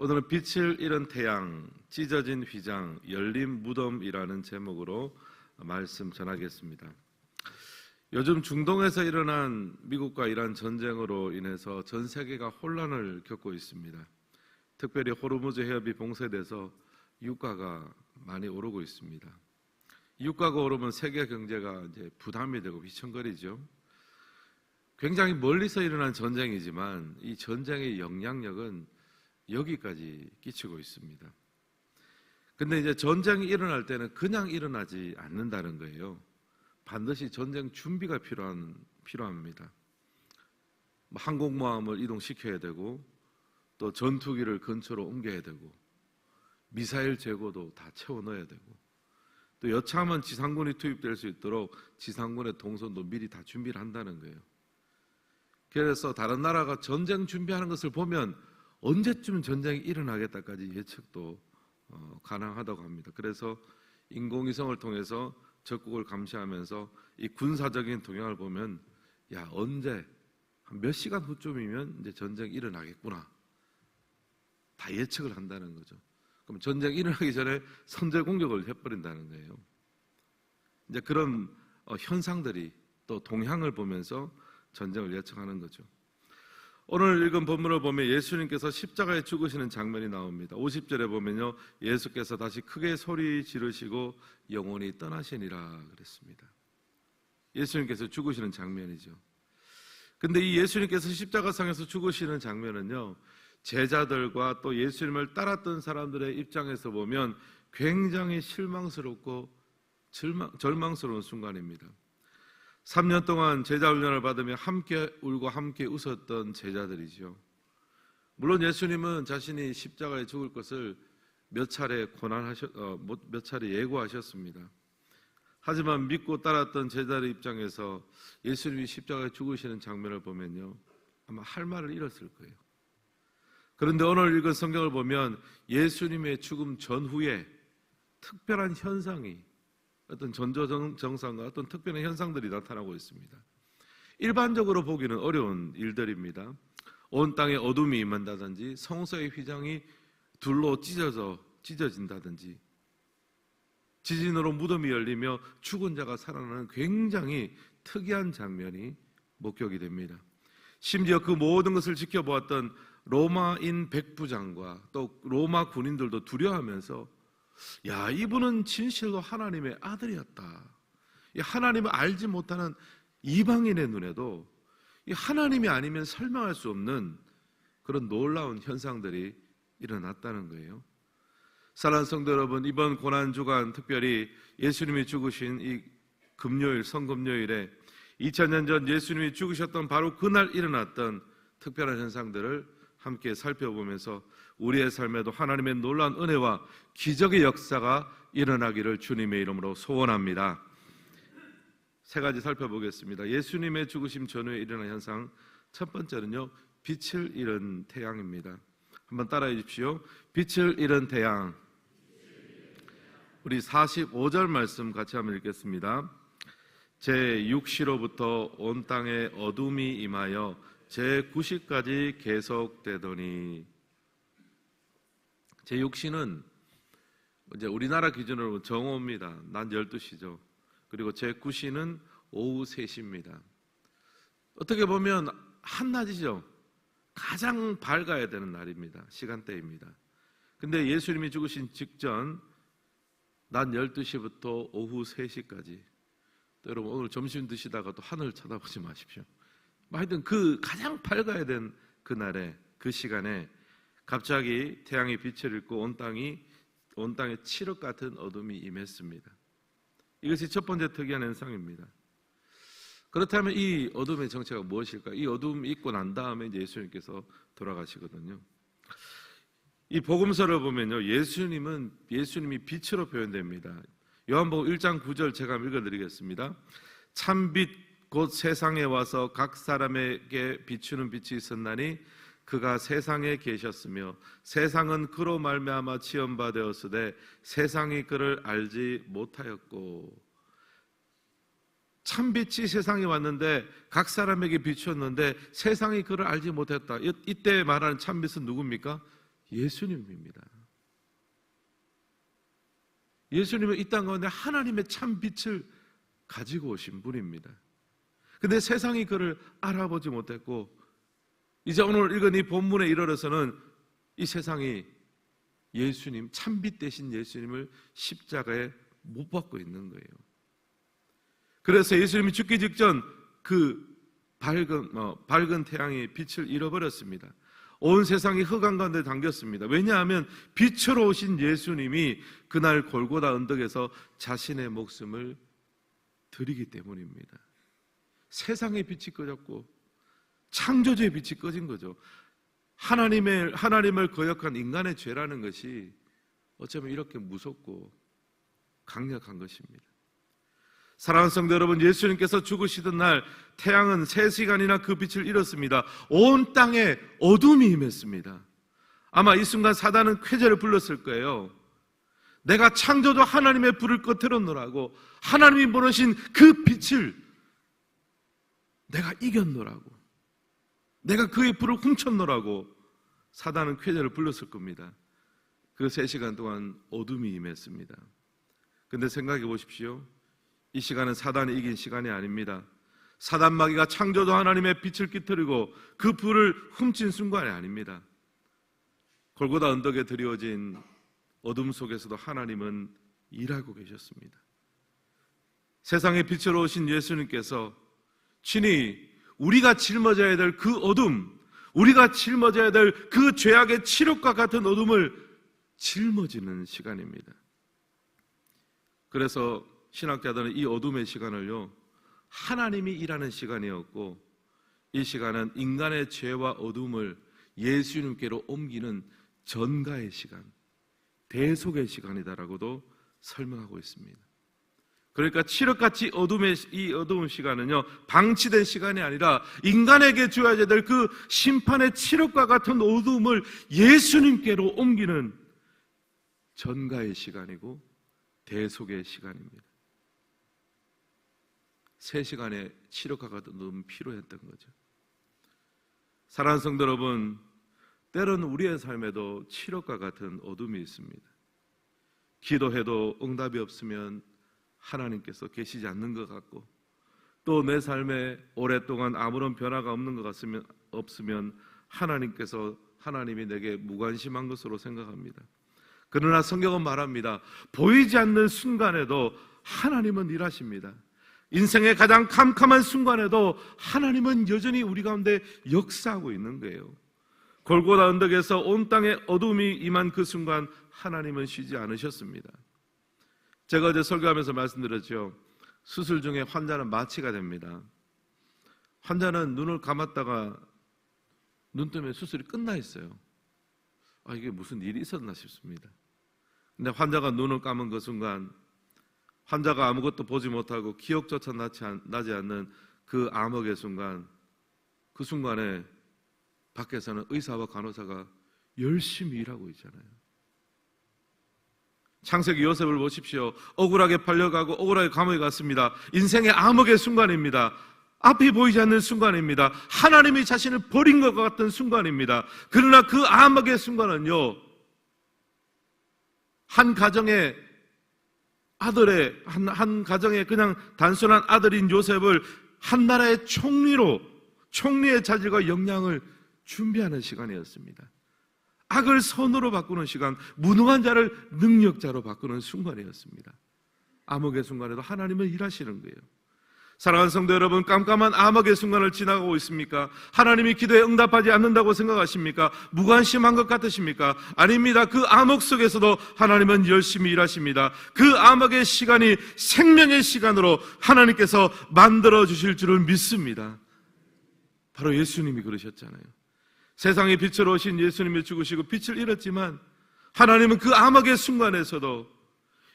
오늘은 빛을 잃은 태양, 찢어진 휘장, 열린 무덤이라는 제목으로 말씀 전하겠습니다. 요즘 중동에서 일어난 미국과 이란 전쟁으로 인해서 전 세계가 혼란을 겪고 있습니다. 특별히 호르무즈 해협이 봉쇄돼서 유가가 많이 오르고 있습니다. 유가가 오르면 세계 경제가 이제 부담이 되고 휘청거리죠. 굉장히 멀리서 일어난 전쟁이지만 이 전쟁의 영향력은 여기까지 끼치고 있습니다. 근데 이제 전쟁이 일어날 때는 그냥 일어나지 않는다는 거예요. 반드시 전쟁 준비가 필요합니다. 항공모함을 이동시켜야 되고 또 전투기를 근처로 옮겨야 되고 미사일 재고도 다 채워 넣어야 되고 또 여차하면 지상군이 투입될 수 있도록 지상군의 동선도 미리 다 준비를 한다는 거예요. 그래서 다른 나라가 전쟁 준비하는 것을 보면 언제쯤 전쟁이 일어나겠다까지 예측도 가능하다고 합니다. 그래서 인공위성을 통해서 적국을 감시하면서 이 군사적인 동향을 보면 언제 한 몇 시간 후쯤이면 이제 전쟁이 일어나겠구나 다 예측을 한다는 거죠. 그럼 전쟁이 일어나기 전에 선제 공격을 해버린다는 거예요. 이제 그런 현상들이 또 동향을 보면서 전쟁을 예측하는 거죠. 오늘 읽은 본문을 보면 예수님께서 십자가에 죽으시는 장면이 나옵니다. 50절에 보면요, 예수께서 다시 크게 소리 지르시고 영원히 떠나시니라 그랬습니다. 예수님께서 죽으시는 장면이죠. 근데 이 예수님께서 십자가상에서 죽으시는 장면은요, 제자들과 또 예수님을 따랐던 사람들의 입장에서 보면 굉장히 실망스럽고 절망스러운 순간입니다. 3년 동안 제자 훈련을 받으며 함께 울고 함께 웃었던 제자들이죠. 물론 예수님은 자신이 십자가에 죽을 것을 몇 차례 예고하셨습니다. 하지만 믿고 따랐던 제자들의 입장에서 예수님이 십자가에 죽으시는 장면을 보면요, 아마 할 말을 잃었을 거예요. 그런데 오늘 읽은 성경을 보면 예수님의 죽음 전후에 특별한 현상이, 어떤 전조정상과 어떤 특별한 현상들이 나타나고 있습니다. 일반적으로 보기는 어려운 일들입니다. 온 땅에 어둠이 임한다든지 성소의 휘장이 둘로 찢어진다든지 지진으로 무덤이 열리며 죽은 자가 살아나는 굉장히 특이한 장면이 목격이 됩니다. 심지어 그 모든 것을 지켜보았던 로마인 백부장과 또 로마 군인들도 두려워하면서 이분은 진실로 하나님의 아들이었다. 하나님을 알지 못하는 이방인의 눈에도 하나님이 아니면 설명할 수 없는 그런 놀라운 현상들이 일어났다는 거예요. 사랑하는 성도 여러분, 이번 고난주간 특별히 예수님이 죽으신 이 금요일, 성금요일에 2000년 전 예수님이 죽으셨던 바로 그날 일어났던 특별한 현상들을 함께 살펴보면서 우리의 삶에도 하나님의 놀라운 은혜와 기적의 역사가 일어나기를 주님의 이름으로 소원합니다. 세 가지 살펴보겠습니다. 예수님의 죽으심 전후에 일어난 현상, 첫 번째는요, 빛을 잃은 태양입니다. 한번 따라해 주십시오. 빛을 잃은 태양. 우리 45절 말씀 같이 한번 읽겠습니다. 제6시로부터 온 땅에 어둠이 임하여 제9시까지 계속되더니, 제6시는 이제 우리나라 기준으로 정오입니다. 낮 12시죠. 그리고 제9시는 오후 3시입니다. 어떻게 보면 한낮이죠. 가장 밝아야 되는 날입니다. 시간대입니다. 근데 예수님이 죽으신 직전 낮 12시부터 오후 3시까지, 또 여러분 오늘 점심 드시다가도 하늘 쳐다보지 마십시오. 하여튼 그 가장 밝아야 된 그날에, 그 시간에 갑자기 태양이 빛을 잃고 온 땅에 칠흑 같은 어둠이 임했습니다. 이것이 첫 번째 특이한 현상입니다. 그렇다면 이 어둠의 정체가 무엇일까? 이 어둠이 있고 난 다음에 이제 예수님께서 돌아가시거든요. 이 복음서를 보면요, 예수님이 빛으로 표현됩니다. 요한복음 1장 9절 제가 읽어드리겠습니다. 참빛 곧 세상에 와서 각 사람에게 비추는 빛이 있었나니 그가 세상에 계셨으며 세상은 그로 말미암아 지음바 되었으되 세상이 그를 알지 못하였고. 참빛이 세상에 왔는데 각 사람에게 비추었는데 세상이 그를 알지 못했다. 이때 말하는 참빛은 누굽니까? 예수님입니다. 예수님은 이 땅 가운데 하나님의 참 빛을 가지고 오신 분입니다. 근데 세상이 그를 알아보지 못했고, 이제 오늘 읽은 이 본문에 이르러서는 이 세상이 예수님, 참빛 대신 예수님을 십자가에 못 박고 있는 거예요. 그래서 예수님이 죽기 직전 그 밝은 태양의 빛을 잃어버렸습니다. 온 세상이 흑암 가운데 담겼습니다. 왜냐하면 빛으로 오신 예수님이 그날 골고다 언덕에서 자신의 목숨을 드리기 때문입니다. 세상의 빛이 꺼졌고 창조주의 빛이 꺼진 거죠. 하나님을 거역한 인간의 죄라는 것이 어쩌면 이렇게 무섭고 강력한 것입니다. 사랑하는 성도 여러분, 예수님께서 죽으시던 날 태양은 3시간이나 그 빛을 잃었습니다. 온 땅에 어둠이 임했습니다. 아마 이 순간 사단은 쾌재를 불렀을 거예요. 내가 창조주 하나님의 불을 꺼트렸노라고, 하나님이 보내신 그 빛을 내가 이겼노라고, 내가 그의 불을 훔쳤노라고 사단은 쾌재를 불렀을 겁니다. 그 3시간 동안 어둠이 임했습니다. 근데 생각해 보십시오. 이 시간은 사단이 이긴 시간이 아닙니다. 사단 마귀가 창조주 하나님의 빛을 깃들이고 그 불을 훔친 순간이 아닙니다. 골고다 언덕에 드리워진 어둠 속에서도 하나님은 일하고 계셨습니다. 세상의 빛으로 오신 예수님께서 친히 우리가 짊어져야 될 그 어둠, 우리가 짊어져야 될 그 죄악의 치욕과 같은 어둠을 짊어지는 시간입니다. 그래서 신학자들은 이 어둠의 시간을요, 하나님이 일하는 시간이었고, 이 시간은 인간의 죄와 어둠을 예수님께로 옮기는 전가의 시간, 대속의 시간이다라고도 설명하고 있습니다. 그러니까 칠흑같이 이 어두운 시간은요, 방치된 시간이 아니라 인간에게 주어야 될 그 심판의 칠흑과 같은 어둠을 예수님께로 옮기는 전가의 시간이고 대속의 시간입니다. 3시간의 칠흑과 같은 어둠은 필요했던 거죠. 사랑하는 성도 여러분, 때로는 우리의 삶에도 칠흑과 같은 어둠이 있습니다. 기도해도 응답이 없으면 하나님께서 계시지 않는 것 같고, 또 내 삶에 오랫동안 아무런 변화가 없는 것 없으면 하나님이 내게 무관심한 것으로 생각합니다. 그러나 성경은 말합니다. 보이지 않는 순간에도 하나님은 일하십니다. 인생의 가장 캄캄한 순간에도 하나님은 여전히 우리 가운데 역사하고 있는 거예요. 골고다 언덕에서 온 땅에 어둠이 임한 그 순간 하나님은 쉬지 않으셨습니다. 제가 어제 설교하면서 말씀드렸죠. 수술 중에 환자는 마취가 됩니다. 환자는 눈을 감았다가 눈 뜨면 수술이 끝나 있어요. 이게 무슨 일이 있었나 싶습니다. 근데 환자가 눈을 감은 그 순간, 환자가 아무것도 보지 못하고 기억조차 나지 않는 그 암흑의 순간, 그 순간에 밖에서는 의사와 간호사가 열심히 일하고 있잖아요. 창세기 요셉을 보십시오. 억울하게 팔려가고 억울하게 감옥에 갔습니다. 인생의 암흑의 순간입니다. 앞이 보이지 않는 순간입니다. 하나님이 자신을 버린 것 같은 순간입니다. 그러나 그 암흑의 순간은요, 한 가정의 그냥 단순한 아들인 요셉을 한 나라의 총리의 자질과 역량을 준비하는 시간이었습니다. 악을 선으로 바꾸는 시간, 무능한 자를 능력자로 바꾸는 순간이었습니다. 암흑의 순간에도 하나님은 일하시는 거예요. 사랑하는 성도 여러분, 깜깜한 암흑의 순간을 지나가고 있습니까? 하나님이 기도에 응답하지 않는다고 생각하십니까? 무관심한 것 같으십니까? 아닙니다. 그 암흑 속에서도 하나님은 열심히 일하십니다. 그 암흑의 시간이 생명의 시간으로 하나님께서 만들어 주실 줄을 믿습니다. 바로 예수님이 그러셨잖아요. 세상의 빛으로 오신 예수님이 죽으시고 빛을 잃었지만 하나님은 그 암흑의 순간에서도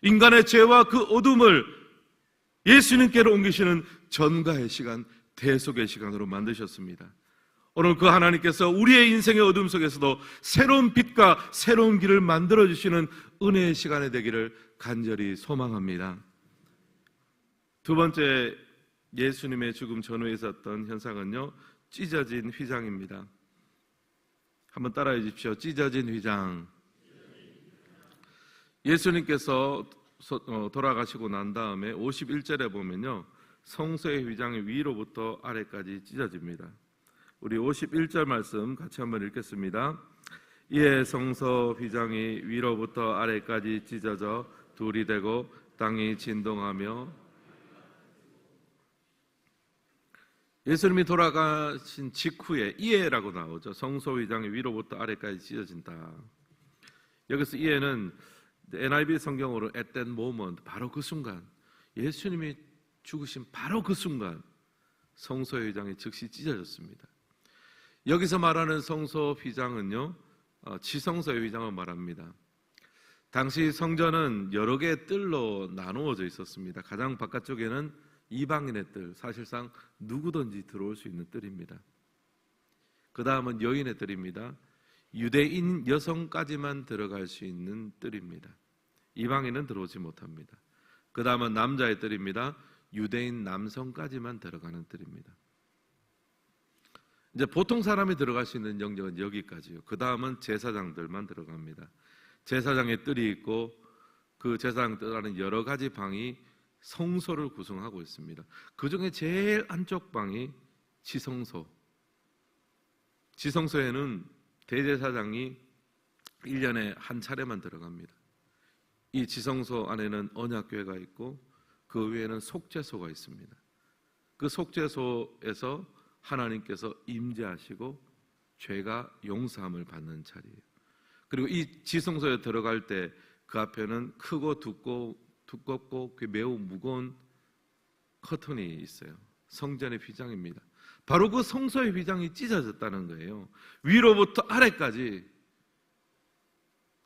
인간의 죄와 그 어둠을 예수님께로 옮기시는 전가의 시간, 대속의 시간으로 만드셨습니다. 오늘 그 하나님께서 우리의 인생의 어둠 속에서도 새로운 빛과 새로운 길을 만들어주시는 은혜의 시간이 되기를 간절히 소망합니다. 두 번째, 예수님의 죽음 전후에 있었던 현상은요, 찢어진 휘장입니다. 한번 따라해 주십시오. 찢어진 휘장. 예수님께서 돌아가시고 난 다음에 51절에 보면요, 성소의 휘장이 위로부터 아래까지 찢어집니다. 우리 51절 말씀 같이 한번 읽겠습니다. 이에 성소 휘장이 위로부터 아래까지 찢어져 둘이 되고 땅이 진동하며. 예수님이 돌아가신 직후에 이에라고 나오죠. 성소 휘장이 위로부터 아래까지 찢어진다. 여기서 이에는 NIV 성경으로 at that moment, 바로 그 순간, 예수님이 죽으신 바로 그 순간 성소 휘장이 즉시 찢어졌습니다. 여기서 말하는 성소 휘장은요, 지성소의 휘장을 말합니다. 당시 성전은 여러 개의 뜰로 나누어져 있었습니다. 가장 바깥쪽에는 이방인의 뜰, 사실상 누구든지 들어올 수 있는 뜰입니다. 그 다음은 여인의 뜰입니다. 유대인 여성까지만 들어갈 수 있는 뜰입니다. 이방인은 들어오지 못합니다. 그 다음은 남자의 뜰입니다. 유대인 남성까지만 들어가는 뜰입니다. 이제 보통 사람이 들어갈 수 있는 영역은 여기까지요. 그 다음은 제사장들만 들어갑니다. 제사장의 뜰이 있고 그 제사장 뜰 안에 여러 가지 방이 성소를 구성하고 있습니다. 그 중에 제일 안쪽 방이 지성소. 지성소에는 대제사장이 1년에 한 차례만 들어갑니다. 이 지성소 안에는 언약궤가 있고 그 위에는 속죄소가 있습니다. 그 속죄소에서 하나님께서 임재하시고 죄가 용서함을 받는 자리예요. 그리고 이 지성소에 들어갈 때 그 앞에는 크고 두껍고 매우 무거운 커튼이 있어요. 성전의 휘장입니다. 바로 그 성소의 휘장이 찢어졌다는 거예요. 위로부터 아래까지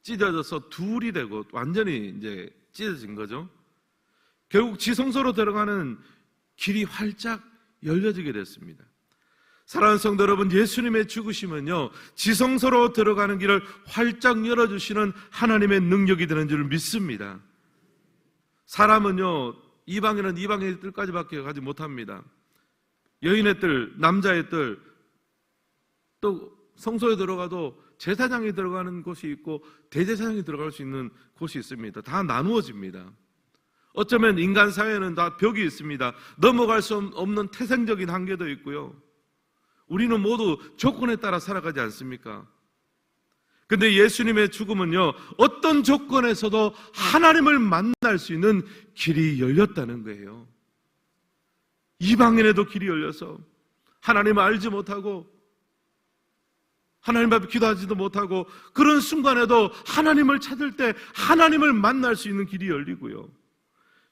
찢어져서 둘이 되고 완전히 이제 찢어진 거죠. 결국 지성소로 들어가는 길이 활짝 열려지게 됐습니다. 사랑하는 성도 여러분, 예수님의 죽으심은요, 지성소로 들어가는 길을 활짝 열어주시는 하나님의 능력이 되는 줄 믿습니다. 사람은요, 이방인은 이방인의 뜰까지밖에 가지 못합니다. 여인의 뜰, 남자의 뜰, 또 성소에 들어가도 제사장이 들어가는 곳이 있고 대제사장이 들어갈 수 있는 곳이 있습니다. 다 나누어집니다. 어쩌면 인간 사회는 다 벽이 있습니다. 넘어갈 수 없는 태생적인 한계도 있고요. 우리는 모두 조건에 따라 살아가지 않습니까? 근데 예수님의 죽음은요, 어떤 조건에서도 하나님을 만날 수 있는 길이 열렸다는 거예요. 이방인에도 길이 열려서 하나님을 알지 못하고 하나님 앞에 기도하지도 못하고 그런 순간에도 하나님을 찾을 때 하나님을 만날 수 있는 길이 열리고요.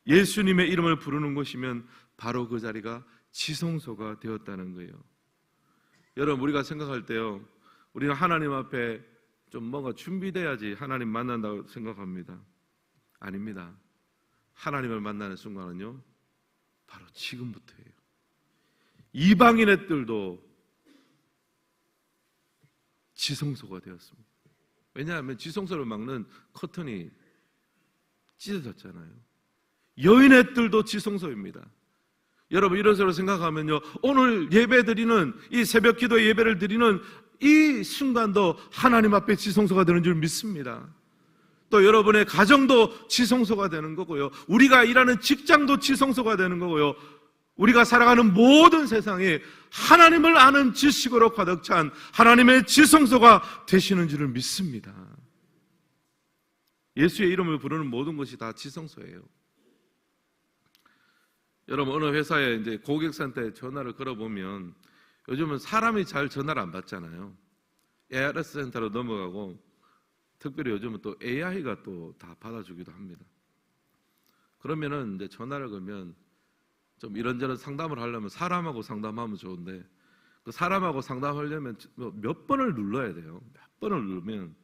예수님의 이름을 부르는 곳이면 바로 그 자리가 지성소가 되었다는 거예요. 여러분, 우리가 생각할 때요, 우리는 하나님 앞에 좀 뭔가 준비돼야지 하나님 만난다고 생각합니다. 아닙니다. 하나님을 만나는 순간은요, 바로 지금부터예요. 이방인의 뜰도 지성소가 되었습니다. 왜냐하면 지성소를 막는 커튼이 찢어졌잖아요. 여인의 뜰도 지성소입니다. 여러분, 이런 식으로 생각하면요, 오늘 예배 드리는 이 새벽 기도 예배를 드리는 이 순간도 하나님 앞에 지성소가 되는 줄 믿습니다. 또 여러분의 가정도 지성소가 되는 거고요, 우리가 일하는 직장도 지성소가 되는 거고요, 우리가 살아가는 모든 세상이 하나님을 아는 지식으로 가득 찬 하나님의 지성소가 되시는 줄을 믿습니다. 예수의 이름을 부르는 모든 것이 다 지성소예요. 여러분, 어느 회사에 이제 고객센터에 전화를 걸어보면 요즘은 사람이 잘 전화를 안 받잖아요. ARS 센터로 넘어가고, 특별히 요즘은 또 AI가 또 다 받아주기도 합니다. 그러면은 이제 전화를 걸면 좀 이런저런 상담을 하려면 사람하고 상담하면 좋은데, 그 사람하고 상담하려면 몇 번을 눌러야 돼요. 몇 번을 누르면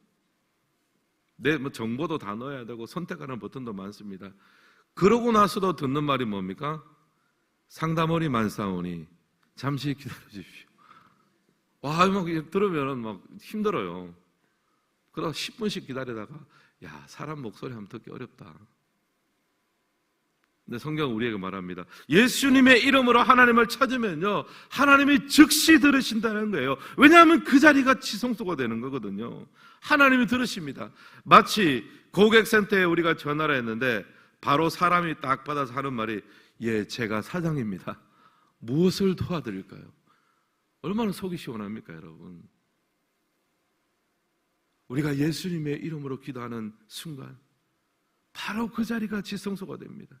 내 정보도 다 넣어야 되고 선택하는 버튼도 많습니다. 그러고 나서도 듣는 말이 뭡니까? 상담원이 많사오니 잠시 기다려 주십시오. 와, 막 들으면 막 힘들어요. 그러다 10분씩 기다리다가, 야, 사람 목소리 한번 듣기 어렵다. 근데 성경은 우리에게 말합니다. 예수님의 이름으로 하나님을 찾으면요, 하나님이 즉시 들으신다는 거예요. 왜냐하면 그 자리가 지성소가 되는 거거든요. 하나님이 들으십니다. 마치 고객센터에 우리가 전화를 했는데 바로 사람이 딱 받아서 하는 말이, 예, 제가 사장입니다. 무엇을 도와드릴까요? 얼마나 속이 시원합니까, 여러분? 우리가 예수님의 이름으로 기도하는 순간 바로 그 자리가 지성소가 됩니다.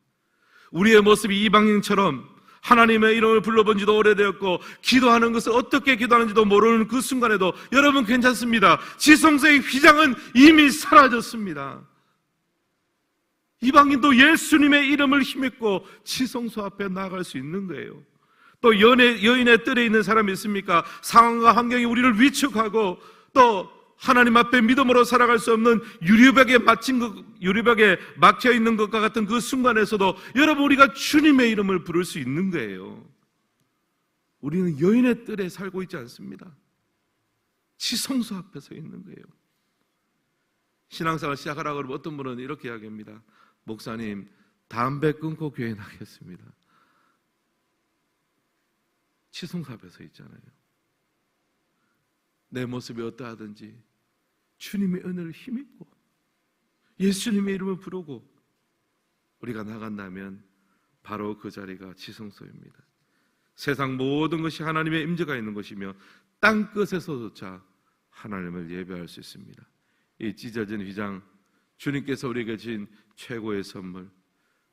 우리의 모습이 이방인처럼 하나님의 이름을 불러본 지도 오래되었고 기도하는 것을 어떻게 기도하는지도 모르는 그 순간에도 여러분 괜찮습니다. 지성소의 휘장은 이미 사라졌습니다. 이방인도 예수님의 이름을 힘입고 지성소 앞에 나아갈 수 있는 거예요. 또 여인의 뜰에 있는 사람이 있습니까? 상황과 환경이 우리를 위축하고 또 하나님 앞에 믿음으로 살아갈 수 없는 유리벽에 막혀 있는 것과 같은 그 순간에서도 여러분 우리가 주님의 이름을 부를 수 있는 거예요. 우리는 여인의 뜰에 살고 있지 않습니다. 지성소 앞에 서 있는 거예요. 신앙생활 시작하라고 그러면 어떤 분은 이렇게 이야기합니다. 목사님, 담배 끊고 교회 나겠습니다. 지성소 앞에 서 있잖아요. 내 모습이 어떠하든지 주님의 은혜를 힘입고 예수님의 이름을 부르고 우리가 나간다면 바로 그 자리가 지성소입니다. 세상 모든 것이 하나님의 임재가 있는 것이며 땅끝에서조차 하나님을 예배할 수 있습니다. 이 찢어진 휘장, 주님께서 우리에게 주신 최고의 선물,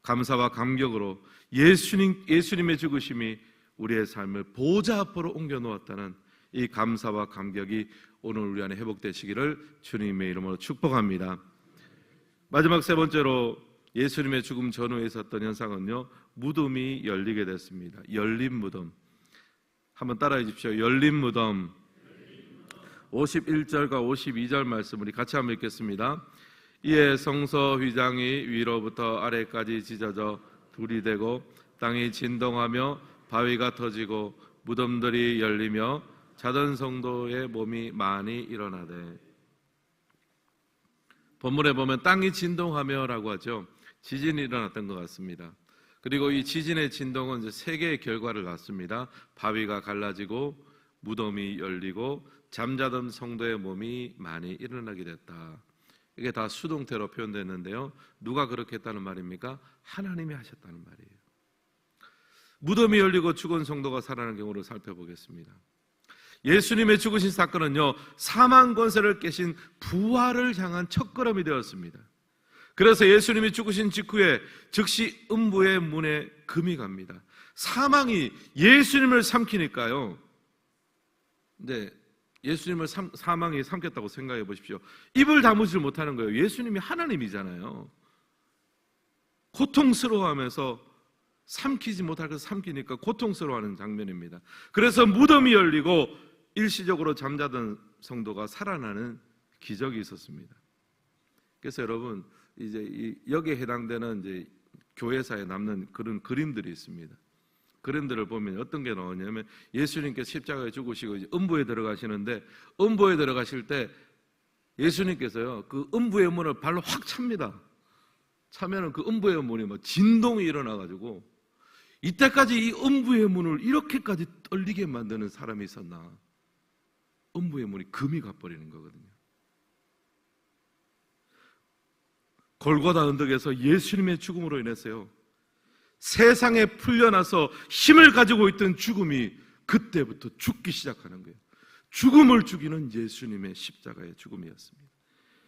감사와 감격으로 예수님의 죽으심이 우리의 삶을 보좌 앞으로 옮겨 놓았다는 이 감사와 감격이 오늘 우리 안에 회복되시기를 주님의 이름으로 축복합니다. 마지막 세 번째로 예수님의 죽음 전후에 있었던 현상은요, 무덤이 열리게 됐습니다. 열린 무덤. 한번 따라해 주십시오. 열린 무덤. 51절과 52절 말씀 우리 같이 한번 읽겠습니다. 이에 성서 휘장이 위로부터 아래까지 찢어져 둘이 되고 땅이 진동하며 바위가 터지고 무덤들이 열리며 자던 성도의 몸이 많이 일어나되. 본문에 보면 땅이 진동하며라고 하죠. 지진이 일어났던 것 같습니다. 그리고 이 지진의 진동은 이제 세 개의 결과를 낳습니다. 바위가 갈라지고 무덤이 열리고 잠자던 성도의 몸이 많이 일어나게 됐다. 이게 다 수동태로 표현됐는데요. 누가 그렇게 했다는 말입니까? 하나님이 하셨다는 말이에요. 무덤이 열리고 죽은 성도가 살아나는 경우를 살펴보겠습니다. 예수님의 죽으신 사건은요, 사망 권세를 깨신 부활을 향한 첫걸음이 되었습니다. 그래서 예수님이 죽으신 직후에 즉시 음부의 문에 금이 갑니다. 사망이 예수님을 삼키니까요. 근데 예수님을 사망이 삼켰다고 생각해 보십시오. 입을 다무질 못하는 거예요. 예수님이 하나님이잖아요. 고통스러워하면서 삼키지 못할 것을 삼키니까 고통스러워하는 장면입니다. 그래서 무덤이 열리고 일시적으로 잠자던 성도가 살아나는 기적이 있었습니다. 그래서 여러분, 이제 여기에 해당되는 이제 교회사에 남는 그런 그림들이 있습니다. 그림들을 보면 어떤 게 나오냐면 예수님께서 십자가에 죽으시고 이제 음부에 들어가시는데, 음부에 들어가실 때 예수님께서요, 그 음부의 문을 발로 확 찹니다. 차면은 그 음부의 문이 막 진동이 일어나가지고, 이때까지 이 음부의 문을 이렇게까지 떨리게 만드는 사람이 있었나? 음부의 문이 금이 가버리는 거거든요. 골고다 언덕에서 예수님의 죽음으로 인해서요, 세상에 풀려나서 힘을 가지고 있던 죽음이 그때부터 죽기 시작하는 거예요. 죽음을 죽이는 예수님의 십자가의 죽음이었습니다.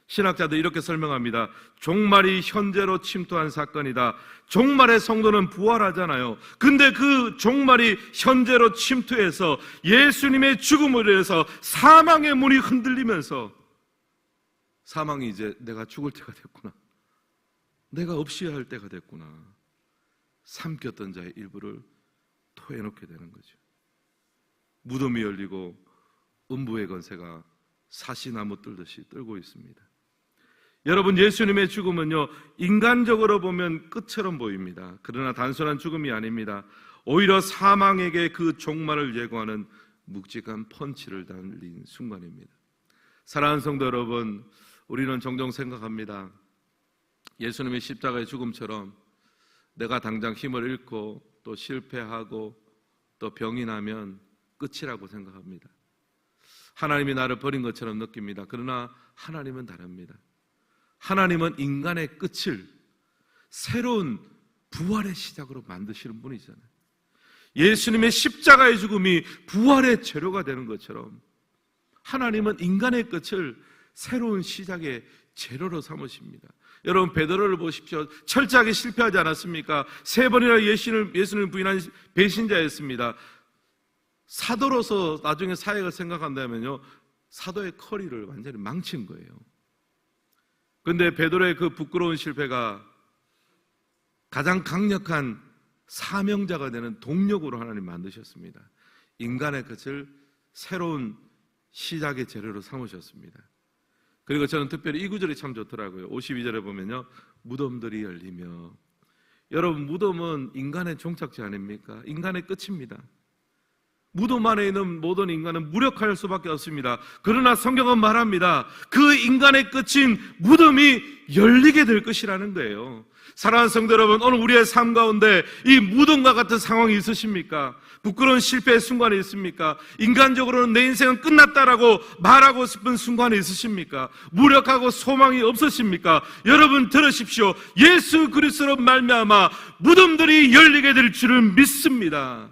신학자들 이렇게 설명합니다. 종말이 현재로 침투한 사건이다. 종말의 성도는 부활하잖아요. 근데 그 종말이 현재로 침투해서 예수님의 죽음으로 인해서 사망의 문이 흔들리면서 사망이 이제 내가 죽을 때가 됐구나, 내가 없어야 할 때가 됐구나, 삼켰던 자의 일부를 토해놓게 되는 거죠. 무덤이 열리고 음부의 권세가 사시나무 뜰듯이 떨고 있습니다. 여러분, 예수님의 죽음은요, 인간적으로 보면 끝처럼 보입니다. 그러나 단순한 죽음이 아닙니다. 오히려 사망에게 그 종말을 예고하는 묵직한 펀치를 날린 순간입니다. 사랑하는 성도 여러분, 우리는 종종 생각합니다. 예수님의 십자가의 죽음처럼 내가 당장 힘을 잃고 또 실패하고 또 병이 나면 끝이라고 생각합니다. 하나님이 나를 버린 것처럼 느낍니다. 그러나 하나님은 다릅니다. 하나님은 인간의 끝을 새로운 부활의 시작으로 만드시는 분이잖아요. 예수님의 십자가의 죽음이 부활의 재료가 되는 것처럼 하나님은 인간의 끝을 새로운 시작의 재료로 삼으십니다. 여러분, 베드로를 보십시오. 철저하게 실패하지 않았습니까? 3번이나 예수님을 부인한 배신자였습니다. 사도로서 나중에 사역을 생각한다면요, 사도의 커리를 완전히 망친 거예요. 그런데 베드로의 그 부끄러운 실패가 가장 강력한 사명자가 되는 동력으로 하나님 만드셨습니다. 인간의 끝을 새로운 시작의 재료로 삼으셨습니다. 그리고 저는 특별히 이 구절이 참 좋더라고요. 52절에 보면요, 무덤들이 열리며. 여러분, 무덤은 인간의 종착지 아닙니까? 인간의 끝입니다. 무덤 안에 있는 모든 인간은 무력할 수밖에 없습니다. 그러나 성경은 말합니다. 그 인간의 끝인 무덤이 열리게 될 것이라는 거예요. 사랑하는 성도 여러분, 오늘 우리의 삶 가운데 이 무덤과 같은 상황이 있으십니까? 부끄러운 실패의 순간이 있습니까? 인간적으로는 내 인생은 끝났다라고 말하고 싶은 순간이 있으십니까? 무력하고 소망이 없으십니까? 여러분 들으십시오. 예수 그리스도로 말미암아 무덤들이 열리게 될 줄을 믿습니다.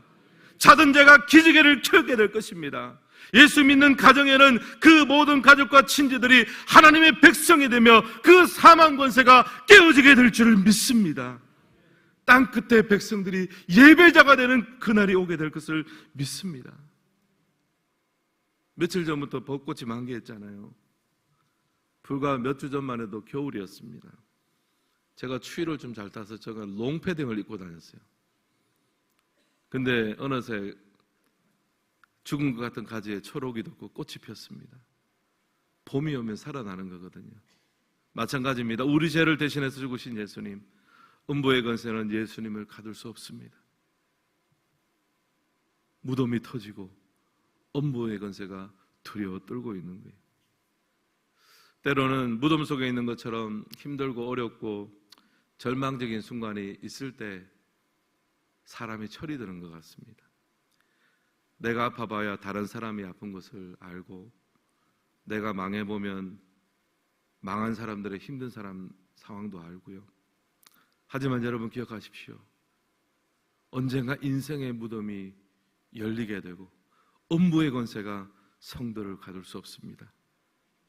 자던 자가 기지개를 켜게 될 것입니다. 예수 믿는 가정에는 그 모든 가족과 친지들이 하나님의 백성이 되며 그 사망 권세가 깨어지게 될 줄을 믿습니다. 땅 끝에 백성들이 예배자가 되는 그날이 오게 될 것을 믿습니다. 며칠 전부터 벚꽃이 만개했잖아요. 불과 몇 주 전만 해도 겨울이었습니다. 제가 추위를 좀 잘 타서 제가 롱패딩을 입고 다녔어요. 근데 어느새 죽은 것 같은 가지에 초록이 돋고 꽃이 폈습니다. 봄이 오면 살아나는 거거든요. 마찬가지입니다. 우리 죄를 대신해서 죽으신 예수님, 음부의 권세는 예수님을 가둘 수 없습니다. 무덤이 터지고 음부의 권세가 두려워 떨고 있는 거예요. 때로는 무덤 속에 있는 것처럼 힘들고 어렵고 절망적인 순간이 있을 때 사람이 철이 드는 것 같습니다. 내가 아파봐야 다른 사람이 아픈 것을 알고, 내가 망해보면 망한 사람들의 힘든 상황도 알고요. 하지만 여러분 기억하십시오. 언젠가 인생의 무덤이 열리게 되고 음부의 권세가 성도를 가둘 수 없습니다.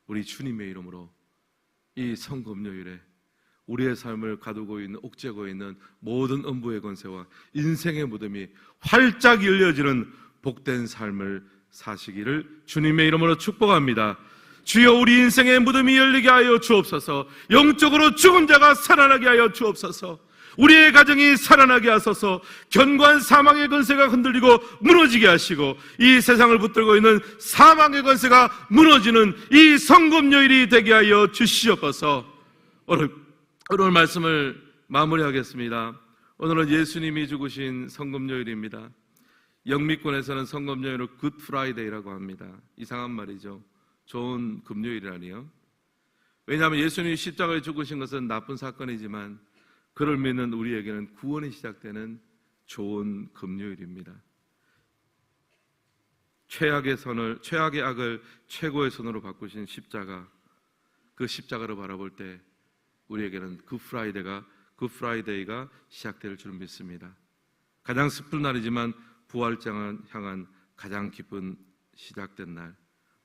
우리 주님의 이름으로 이 성금요일에 우리의 삶을 가두고 있는, 옥죄고 있는 모든 음부의 권세와 인생의 무덤이 활짝 열려지는 복된 삶을 사시기를 주님의 이름으로 축복합니다. 주여, 우리 인생의 무덤이 열리게 하여 주옵소서. 영적으로 죽은 자가 살아나게 하여 주옵소서. 우리의 가정이 살아나게 하소서. 견고한 사망의 권세가 흔들리고 무너지게 하시고, 이 세상을 붙들고 있는 사망의 권세가 무너지는 이 성금요일이 되게 하여 주시옵소서. 오늘 말씀을 마무리하겠습니다. 오늘은 예수님이 죽으신 성금요일입니다. 영미권에서는 성금요일을 굿 프라이데이라고 합니다. 이상한 말이죠. 좋은 금요일이라니요. 왜냐하면 예수님이 십자가에 죽으신 것은 나쁜 사건이지만 그를 믿는 우리에게는 구원이 시작되는 좋은 금요일입니다. 최악의 악을 최고의 선으로 바꾸신 십자가, 그 십자가를 바라볼 때 우리에게는 굿프라이데이가 시작될 줄 믿습니다. 가장 슬픈 날이지만 부활장을 향한 가장 기쁜 시작된 날,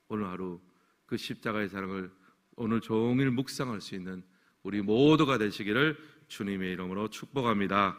오늘 하루 그 십자가의 사랑을 오늘 종일 묵상할 수 있는 우리 모두가 되시기를 주님의 이름으로 축복합니다.